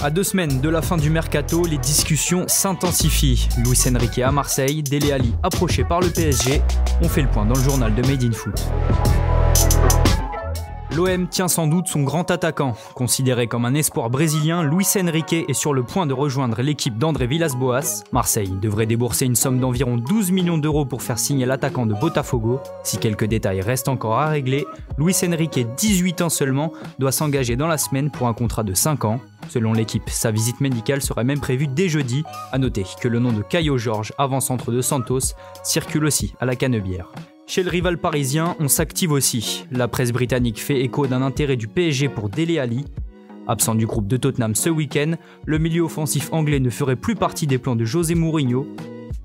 À 2 semaines de la fin du mercato, les discussions s'intensifient. Luis Enrique à Marseille, Dele Alli approché par le PSG. On fait le point dans le journal de Made in Foot. L'OM tient sans doute son grand attaquant. Considéré comme un espoir brésilien, Luis Enrique est sur le point de rejoindre l'équipe d'André Villas-Boas. Marseille devrait débourser une somme d'environ 12 millions d'euros pour faire signer l'attaquant de Botafogo. Si quelques détails restent encore à régler, Luis Enrique, 18 ans seulement, doit s'engager dans la semaine pour un contrat de 5 ans. Selon l'équipe, sa visite médicale serait même prévue dès jeudi. A noter que le nom de Caio Jorge, avant-centre de Santos, circule aussi à la Canebière. Chez le rival parisien, on s'active aussi. La presse britannique fait écho d'un intérêt du PSG pour Dele Alli. Absent du groupe de Tottenham ce week-end, le milieu offensif anglais ne ferait plus partie des plans de José Mourinho.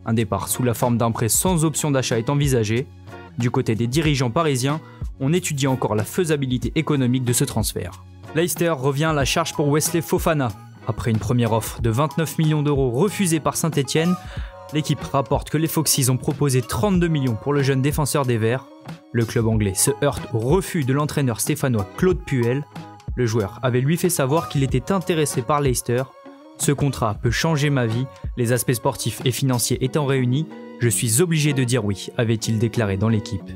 Un départ sous la forme d'un prêt sans option d'achat est envisagé. Du côté des dirigeants parisiens, on étudie encore la faisabilité économique de ce transfert. Leicester revient à la charge pour Wesley Fofana. Après une première offre de 29 millions d'euros refusée par Saint-Etienne, l'équipe rapporte que les Foxes ont proposé 32 millions pour le jeune défenseur des Verts. Le club anglais se heurte au refus de l'entraîneur stéphanois Claude Puel. Le joueur avait lui fait savoir qu'il était intéressé par Leicester. Ce contrat peut changer ma vie, les aspects sportifs et financiers étant réunis, je suis obligé de dire oui, avait-il déclaré dans l'équipe.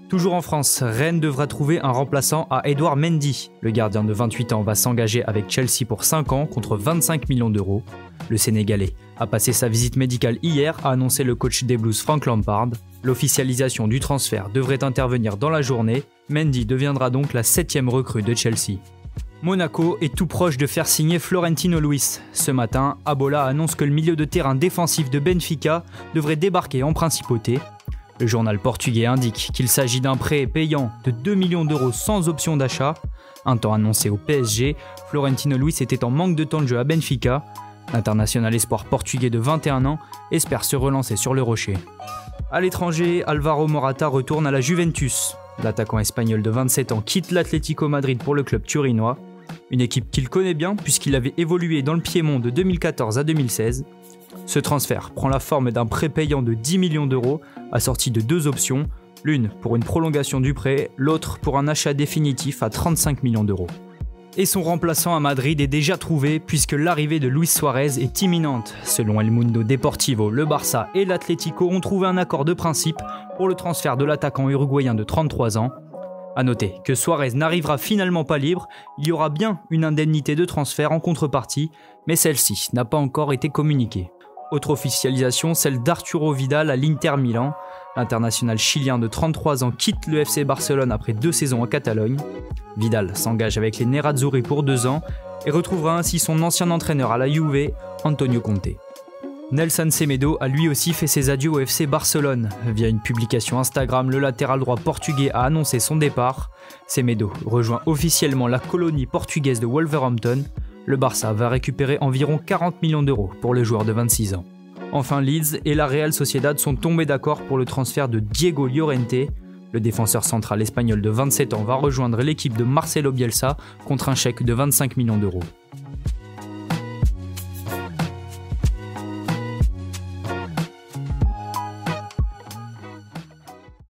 Toujours en France, Rennes devra trouver un remplaçant à Edouard Mendy. Le gardien de 28 ans va s'engager avec Chelsea pour 5 ans contre 25 millions d'euros. Le Sénégalais a passé sa visite médicale hier, a annoncé le coach des Blues Frank Lampard. L'officialisation du transfert devrait intervenir dans la journée. Mendy deviendra donc la 7e recrue de Chelsea. Monaco est tout proche de faire signer Florentino Luis. Ce matin, Abola annonce que le milieu de terrain défensif de Benfica devrait débarquer en principauté. Le journal portugais indique qu'il s'agit d'un prêt payant de 2 millions d'euros sans option d'achat. Un temps annoncé au PSG, Florentino Luis était en manque de temps de jeu à Benfica. L'international espoir portugais de 21 ans espère se relancer sur le rocher. À l'étranger, Alvaro Morata retourne à la Juventus. L'attaquant espagnol de 27 ans quitte l'Atlético Madrid pour le club turinois. Une équipe qu'il connaît bien puisqu'il avait évolué dans le Piémont de 2014 à 2016. Ce transfert prend la forme d'un prêt payant de 10 millions d'euros assorti de 2 options, l'une pour une prolongation du prêt, l'autre pour un achat définitif à 35 millions d'euros. Et son remplaçant à Madrid est déjà trouvé puisque l'arrivée de Luis Suarez est imminente. Selon El Mundo Deportivo, le Barça et l'Atlético ont trouvé un accord de principe pour le transfert de l'attaquant uruguayen de 33 ans. A noter que Suarez n'arrivera finalement pas libre, il y aura bien une indemnité de transfert en contrepartie, mais celle-ci n'a pas encore été communiquée. Autre officialisation, celle d'Arturo Vidal à l'Inter Milan. L'international chilien de 33 ans quitte le FC Barcelone après 2 saisons en Catalogne. Vidal s'engage avec les Nerazzurri pour 2 ans et retrouvera ainsi son ancien entraîneur à la Juve, Antonio Conte. Nelson Semedo a lui aussi fait ses adieux au FC Barcelone. Via une publication Instagram, le latéral droit portugais a annoncé son départ. Semedo rejoint officiellement la colonie portugaise de Wolverhampton. Le Barça va récupérer environ 40 millions d'euros pour le joueur de 26 ans. Enfin, Leeds et la Real Sociedad sont tombés d'accord pour le transfert de Diego Llorente. Le défenseur central espagnol de 27 ans va rejoindre l'équipe de Marcelo Bielsa contre un chèque de 25 millions d'euros.